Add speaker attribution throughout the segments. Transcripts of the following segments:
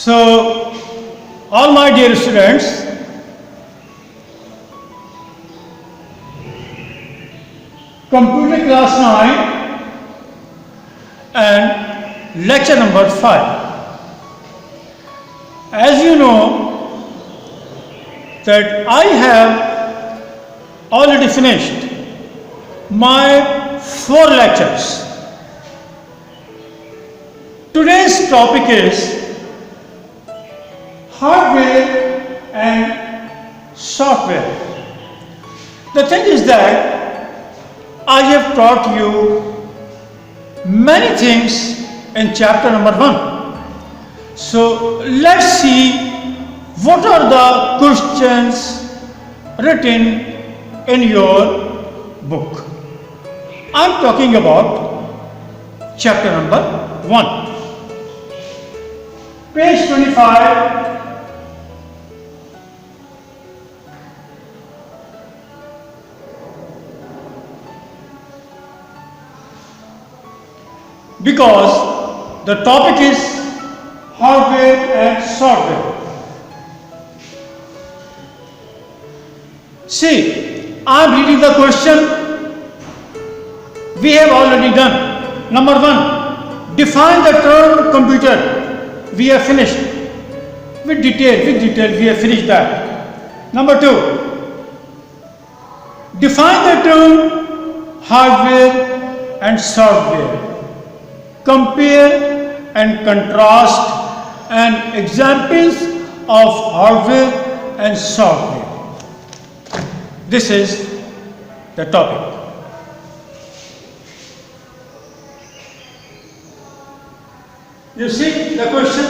Speaker 1: So, all my dear students, computer class 9 and lecture number 5. As you know that I have already finished my 4 lectures. Today's topic is hardware and software. The thing is that I have taught you many things in chapter number 1. So let's see what are the questions written in your book. I'm talking about chapter number 1. Page 25. Because the topic is hardware and software. See, I am reading the question we have already done. Number 1, define the term computer. We have finished. With detail, we have finished that. Number 2, define the term hardware and software. Compare and contrast and examples of hardware and software. This is the topic. You see the question?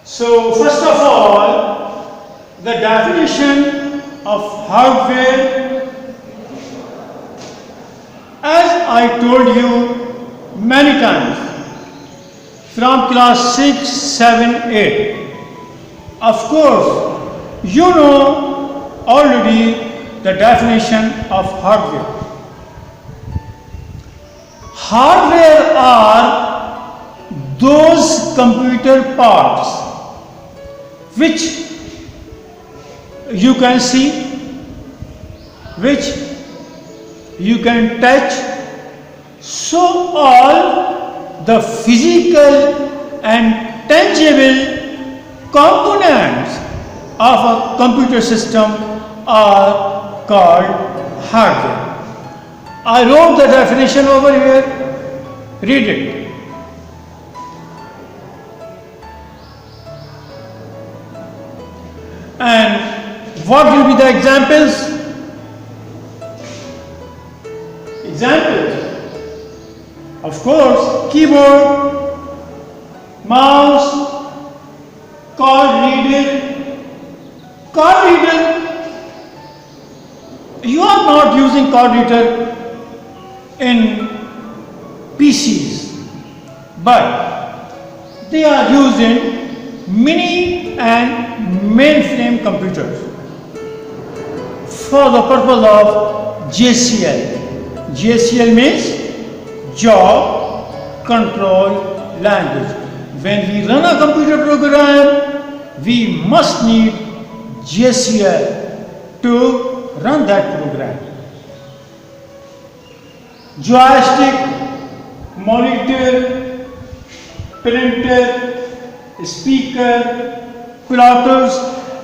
Speaker 1: So first of all, the definition of hardware, as I told you many times from class 6, 7, 8. Of course, you know already the definition of hardware. Hardware are those computer parts which you can see, which you can touch. So all the physical and tangible components of a computer system are called hardware. I wrote the definition over here. Read it. And what will be the examples? Examples, of course, keyboard, mouse, card reader. Card reader, you are not using card reader in PCs, but they are used in mini and mainframe computers for the purpose of JCL. JCL means Job Control Language. When we run a computer program, we must need JCL to run that program. Joystick, monitor, printer, speaker, plotters,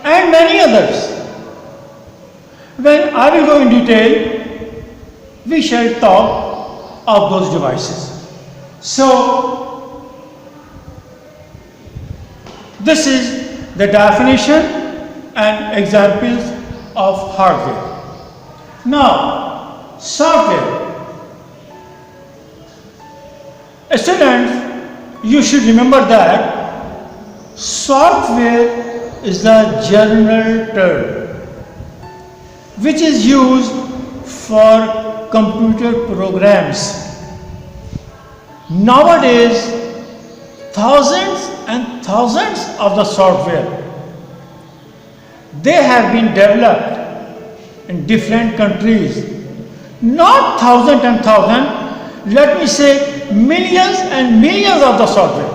Speaker 1: and many others. When I will go in detail, we shall talk of those devices. So, this is the definition and examples of hardware. Now, software. Students, you should remember that software is a general term which is used for computer programs. Nowadays, thousands and thousands of the software, they have been developed in different countries. Not thousand and thousand, let me say millions and millions of the software.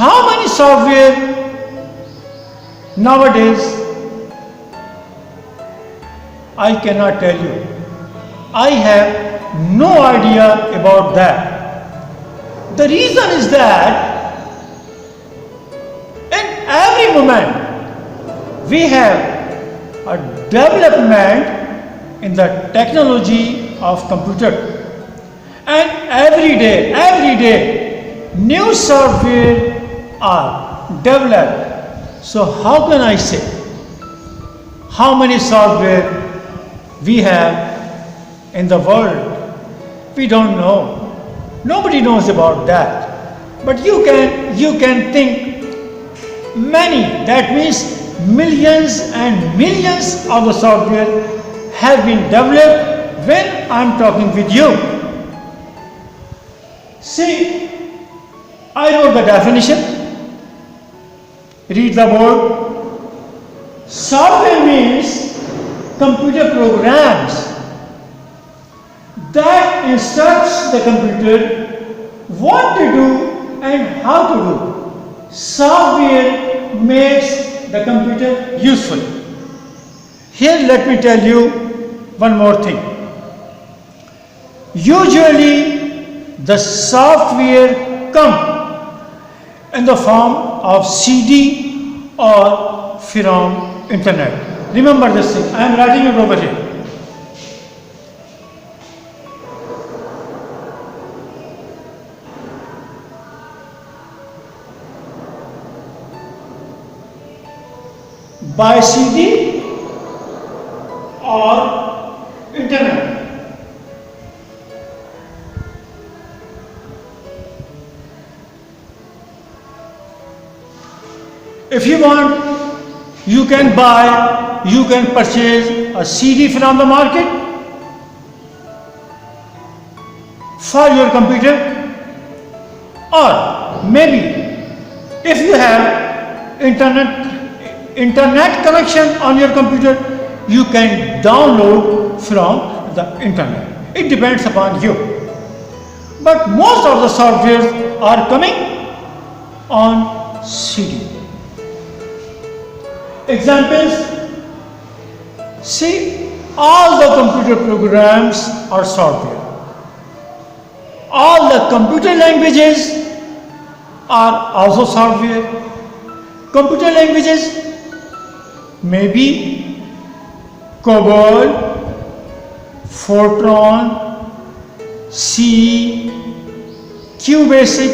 Speaker 1: How many software nowadays? I cannot tell you. I have no idea about that. The reason is that in every moment we have a development in the technology of computer, and every day new software are developed. So how can I say how many software we have in the world? We don't know. Nobody knows about that. But you can think many. That means millions and millions of the software have been developed when I'm talking with you. See, I wrote the definition. Read the word. Software means computer programs that instructs the computer what to do and how to do. Software makes the computer useful. Here let me tell you one more thing. Usually the software come in the form of CD or from internet. Remember this thing. I am writing it over here. By CD or internet. If you want, you can buy, you can purchase a CD from the market for your computer, or maybe if you have internet connection on your computer, you can download from the internet. It depends upon you. But most of the softwares are coming on CD. Examples, see, all the computer programs are software. All the computer languages are also software. Computer languages maybe COBOL, Fortran, C, QBasic,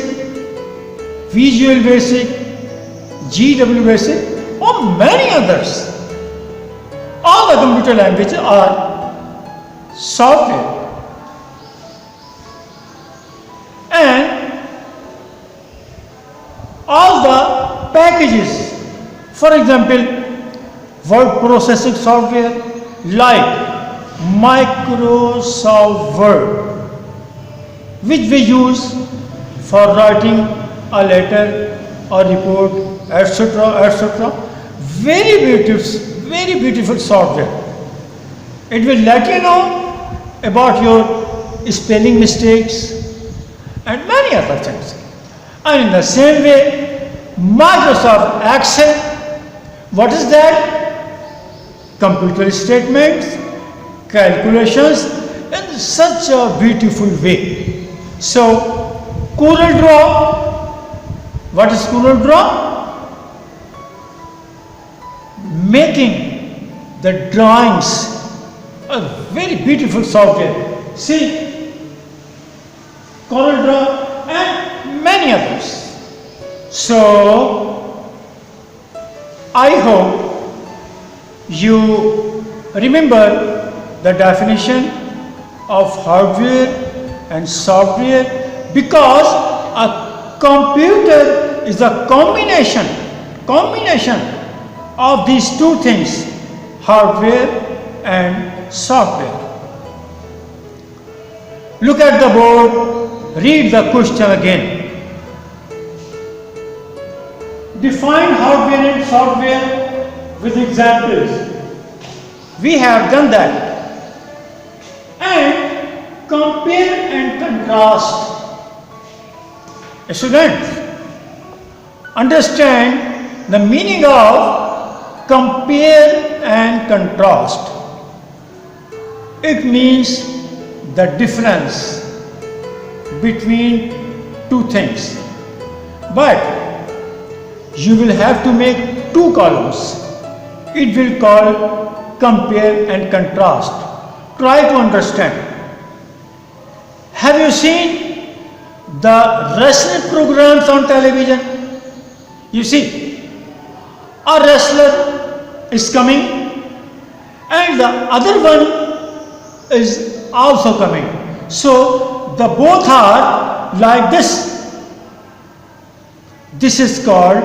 Speaker 1: Visual Basic, GW Basic, or many others. All the computer languages are software. And all the packages, for example, word processing software like Microsoft Word, which we use for writing a letter or report, etc., etc. Very beautiful software. It will let you know about your spelling mistakes and many other things. And in the same way, Microsoft Excel, what is that? Computer statements, calculations in such a beautiful way. So, CorelDRAW, what is CorelDRAw? Making the drawings, a very beautiful software. See, CorelDRAW and many others. So, I hope you remember the definition of hardware and software, because a computer is a combination of these two things, hardware and software. Look at the board, read the question again. Define hardware and software with examples. We have done that. And compare and contrast. Students, understand the meaning of compare and contrast. It means the difference between two things. But you will have to make two columns. It will call compare and contrast. Try to understand. Have you seen the wrestling programs on television? You see, a wrestler is coming and the other one is also coming. So the both are like this. This is called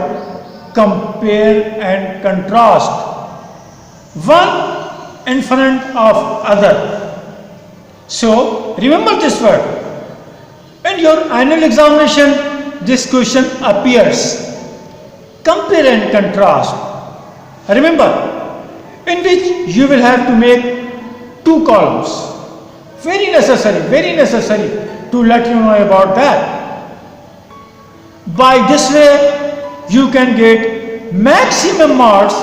Speaker 1: compare and contrast. One in front of other. So remember this word. In your annual examination, this question appears. Compare and contrast. Remember, in which you will have to make two columns. Very necessary to let you know about that. By this way, you can get maximum marks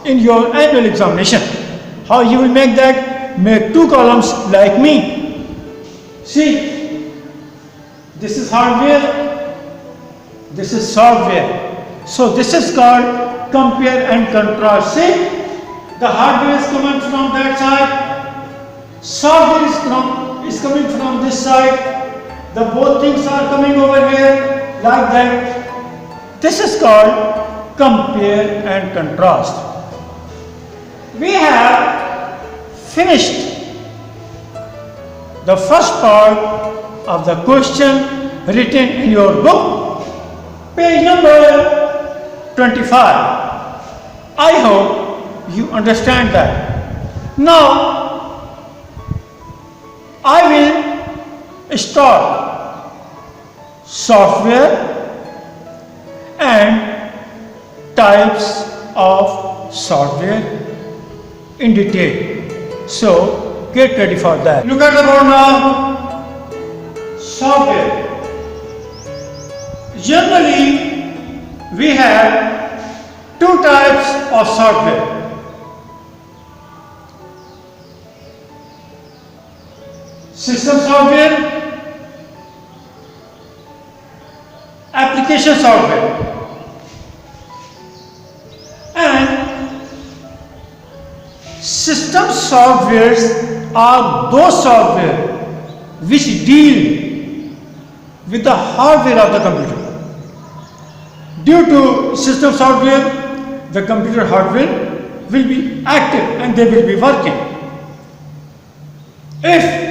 Speaker 1: in your annual examination. How you will make that? Make two columns like me. See, this is hardware, this is software. So this is called compare and contrast. See, the hardware is coming from that side, software is coming from this side. The both things are coming over here like that. This is called compare and contrast. We have finished the first part of the question written in your book, page number 25. I hope you understand that. Now, I will start software and types of software in detail. So get ready for that. Look at the board now. Software. Generally, we have two types of software. System software, application software, and system softwares are those software which deal with the hardware of the computer. Due to system software, the computer hardware will be active and they will be working. If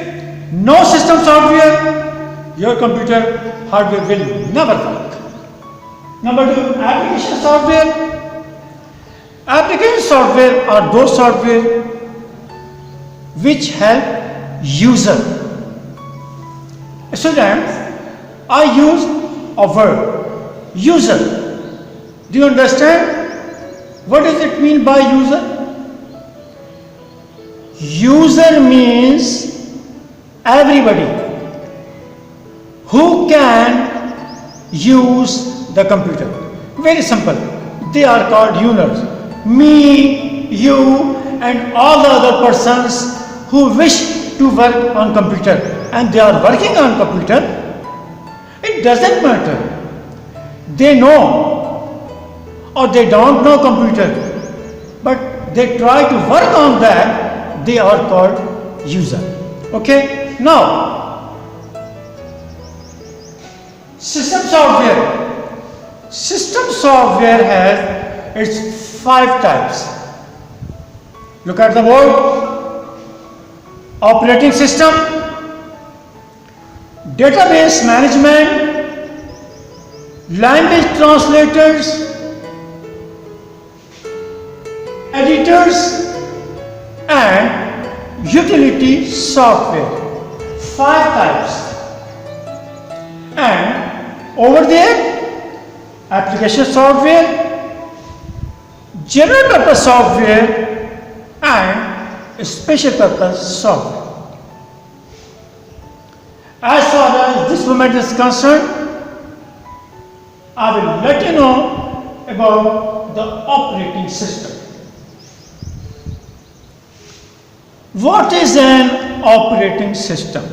Speaker 1: no system software, your computer hardware will never work. Number two, application software. Application software are those software which help user. Students, I use a word, user. Do you understand? What does it mean by user? User means everybody who can use the computer. Very simple. They are called users. Me, you, and all the other persons who wish to work on computer and they are working on computer. It doesn't matter. They know or they don't know computer, but they try to work on that. They are called user. Okay. Now, system software. System software has its 5 types. Look at the board. Operating system, database management, language translators, editors, and utility software. 5 types. And over there, application software, general purpose software, and special purpose software. As far as this moment is concerned, I will let you know about the operating system. What is an operating system?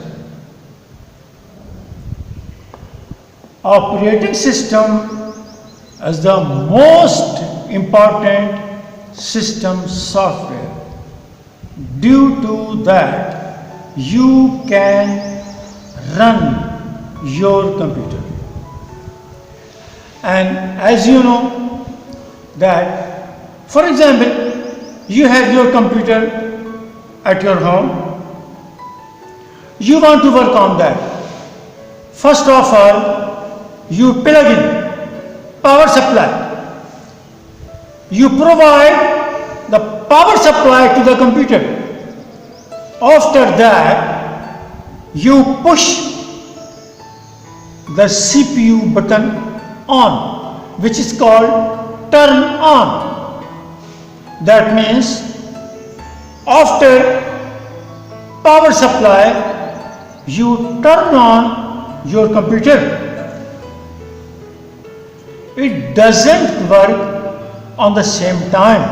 Speaker 1: Operating system is the most important system software. Due to that, you can run your computer. And as you know that, for example, you have your computer at your home. You want to work on that. First of all, you plug in power supply. You provide the power supply to the computer. After that, you push the CPU button on, which is called turn on. That means after power supply, you turn on your computer. It doesn't work on the same time.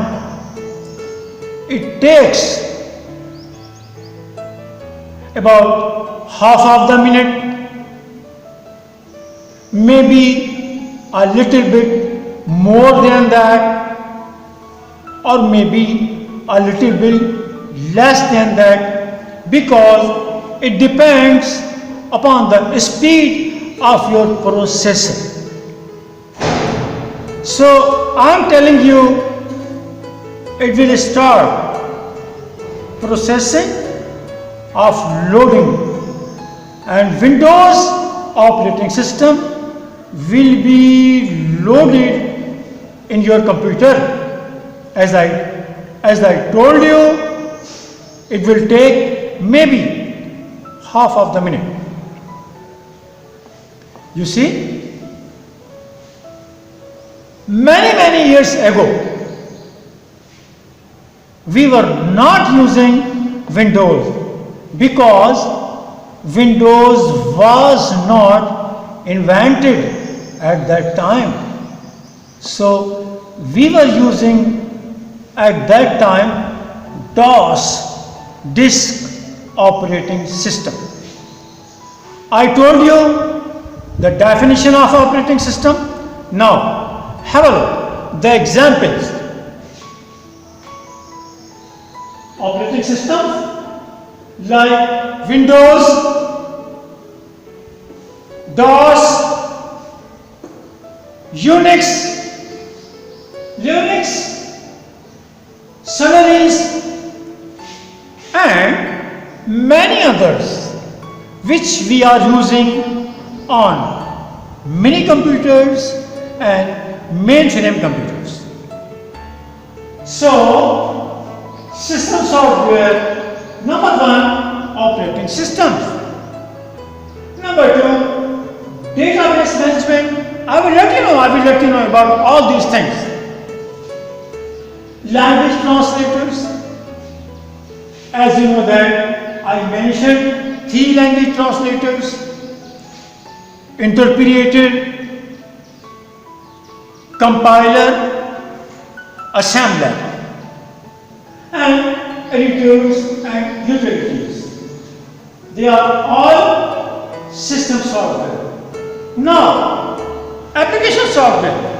Speaker 1: It takes about half of the minute, maybe a little bit more than that, or maybe a little bit less than that, because it depends upon the speed of your processor. So I am telling you, it will start processing of loading, and Windows operating system will be loaded in your computer. As I told you, it will take maybe half of the minute. You see, many years ago, we were not using Windows because Windows was not invented at that time. So we were using at that time DOS, disk operating system. I told you the definition of operating system. Now have a look the examples. Operating systems like Windows, DOS, Unix, Linux, Solaris, and many others which we are using on mini computers and mainframe computers. So, system software, number one, operating systems. Number two, database management. I will let you know about all these things. Language translators. As you know that I mentioned 3 language translators: interpreter, compiler, assembler, and editors and utilities. They are all system software. Now, application software.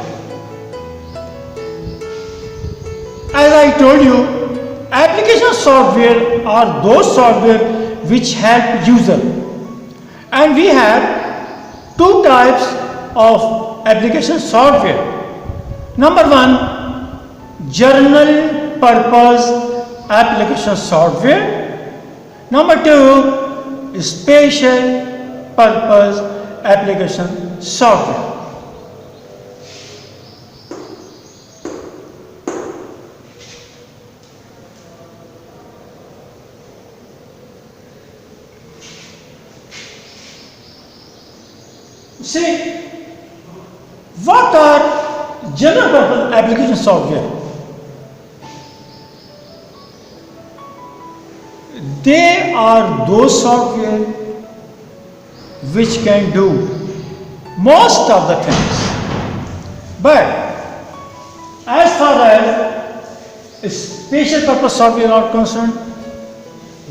Speaker 1: As I told you, application software are those software which help user. And we have 2 types of application software. Number one, general purpose application software. Number 2, special purpose application software. See, what are general purpose application software? They are those software which can do most of the things But as far as special purpose software are concerned,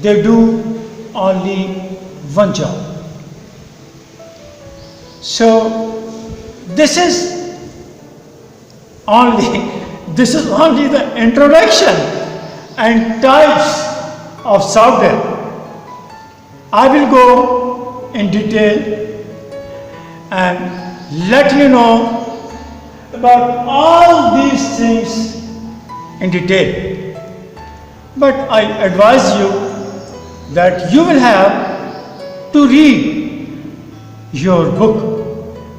Speaker 1: they do only one job. So this is only the introduction and types of software. I will go in detail and let you know about all these things in detail. But I advise you that you will have to read your book.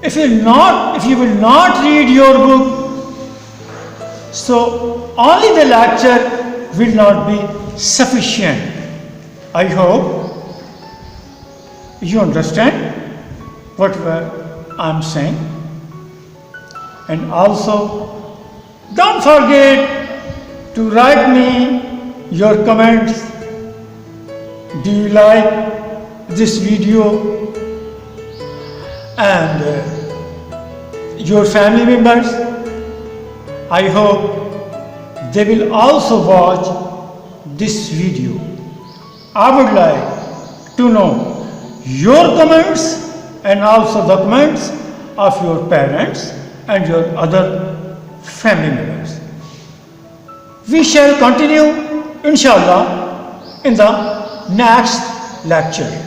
Speaker 1: If you will not read your book, so only the lecture will not be sufficient. I hope you understand what I am saying. And also, don't forget to write me your comments. Do you like this video? And your family members, I hope they will also watch this video. I would like to know your comments and also the comments of your parents and your other family members. We shall continue, inshallah, in the next lecture.